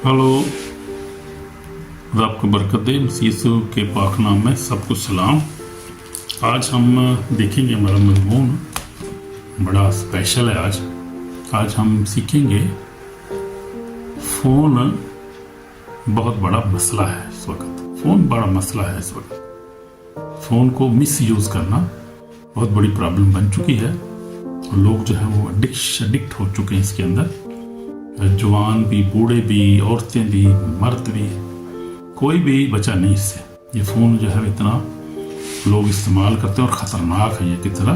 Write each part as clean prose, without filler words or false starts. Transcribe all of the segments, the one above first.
Hello, खुदा आपको बरकत दे। मसीह यीशु के पाक नाम में सबको सलाम। आज हम देखेंगे, हमारा मज़मून बड़ा स्पेशल है। आज हम सीखेंगे फ़ोन बहुत बड़ा मसला है इस वक्त। फ़ोन बड़ा मसला है इस वक्त। फ़ोन को मिस यूज़ करना बहुत बड़ी प्रॉब्लम बन चुकी है। लोग जो है वो एडिक्ट हो चुके हैं इसके अंदर। जवान भी, बूढ़े भी, औरतें भी, मर्द भी, कोई भी बचा नहीं इससे। ये फ़ोन जो है इतना लोग इस्तेमाल करते हैं और ख़तरनाक है ये कितना।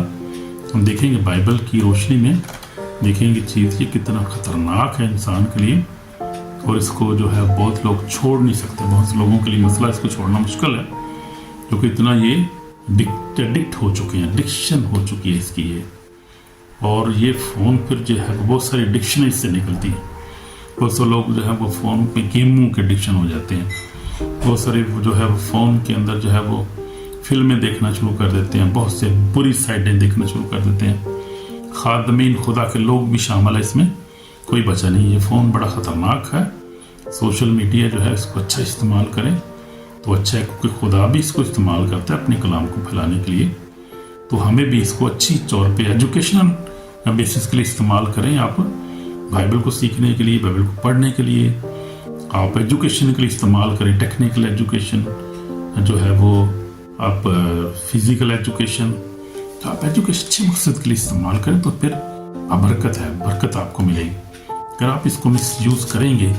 हम देखेंगे बाइबल की रोशनी में, देखेंगे चीज़ ये कितना ख़तरनाक है इंसान के लिए, और इसको जो है बहुत लोग छोड़ नहीं सकते। बहुत लोगों के लिए मसला इसको छोड़ना मुश्किल है, क्योंकि इतना ये एडिक्ट हो चुके हैं, एडिक्शन हो चुकी है इसकी ये। और ये फ़ोन फिर जो है बहुत सारी एडिक्शन इससे निकलती है। बहुत से लोग जो है वो फ़ोन पे गेमों के एडिक्शन हो जाते हैं। बहुत सारे जो है वो फ़ोन के अंदर जो है वो फिल्में देखना शुरू कर देते हैं, बहुत से बुरी साइडें देखना शुरू कर देते हैं। खादमीन खुदा के लोग भी शामिल है इसमें, कोई बचा नहीं। ये फ़ोन बड़ा ख़तरनाक है। सोशल मीडिया जो है इसको अच्छा इस्तेमाल करें तो अच्छा है, क्योंकि खुदा भी इसको इस्तेमाल करता है अपने कलाम को फैलाने के लिए। तो हमें भी इसको अच्छी तौर पे एजुकेशनल बेसिस के लिए इस्तेमाल करें। आप बाइबल को सीखने के लिए, बाइबल को पढ़ने के लिए, आप एजुकेशन के लिए इस्तेमाल करें। टेक्निकल एजुकेशन जो है वो, आप फिजिकल एजुकेशन, तो आप एजुकेशन अच्छे मकसद के लिए इस्तेमाल करें तो फिर बरकत है, बरकत आपको मिलेगी। अगर आप इसको मिस यूज़ करेंगे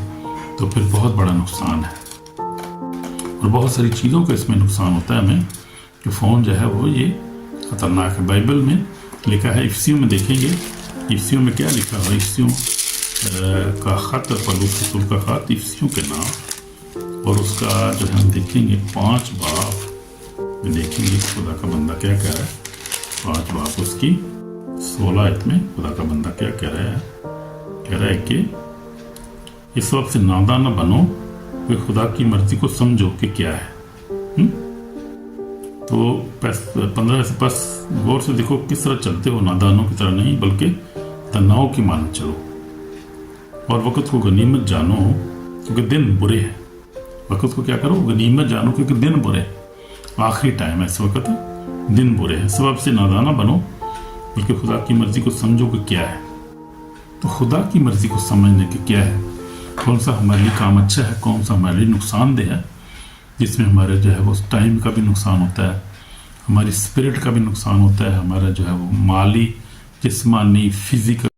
तो फिर बहुत बड़ा नुकसान है, और बहुत सारी चीज़ों का इसमें नुकसान होता है हमें कि फ़ोन जो है वो ये ख़तरनाक है। बाइबल में लिखा है, इफसियों में देखेंगे, इफसियों में क्या लिखा है। इफसियों का ख़त, पौलुस रसूल का ख़त इफसियों के नाम, और उसका जो है हम देखेंगे 5 बाब में देखेंगे खुदा का बंदा क्या कह रहा है। 5 बाब उसकी 16 आयत में खुदा का बंदा क्या कह रहा है। कह रहा है कि इस वक्त से नादान न बनो, वे खुदा की मर्जी को समझो कि क्या है। तो 15 से बस गौर से देखो किस तरह चलते हो, नादानों की तरह नहीं बल्कि तनाव की मानद चलो, और वक़्त को गनीमत जानो क्योंकि दिन बुरे हैं। वक़्त को क्या करो, गनीमत जानो क्योंकि दिन बुरे हैं। आखिरी टाइम है इस वक्त, दिन बुरे हैं। सबब से नादाना बनो बल्कि खुदा की मर्जी को समझो कि क्या है। तो खुदा की मर्जी को समझने के क्या है, कौन सा हमारे लिए काम अच्छा है, कौन सा हमारे लिए नुकसानदेह है, जिसमें हमारे जो है वो टाइम का भी नुकसान होता है, हमारी स्पिरिट का भी नुकसान होता है, हमारा जो है वो माली, जिस्मानी, फिजिकल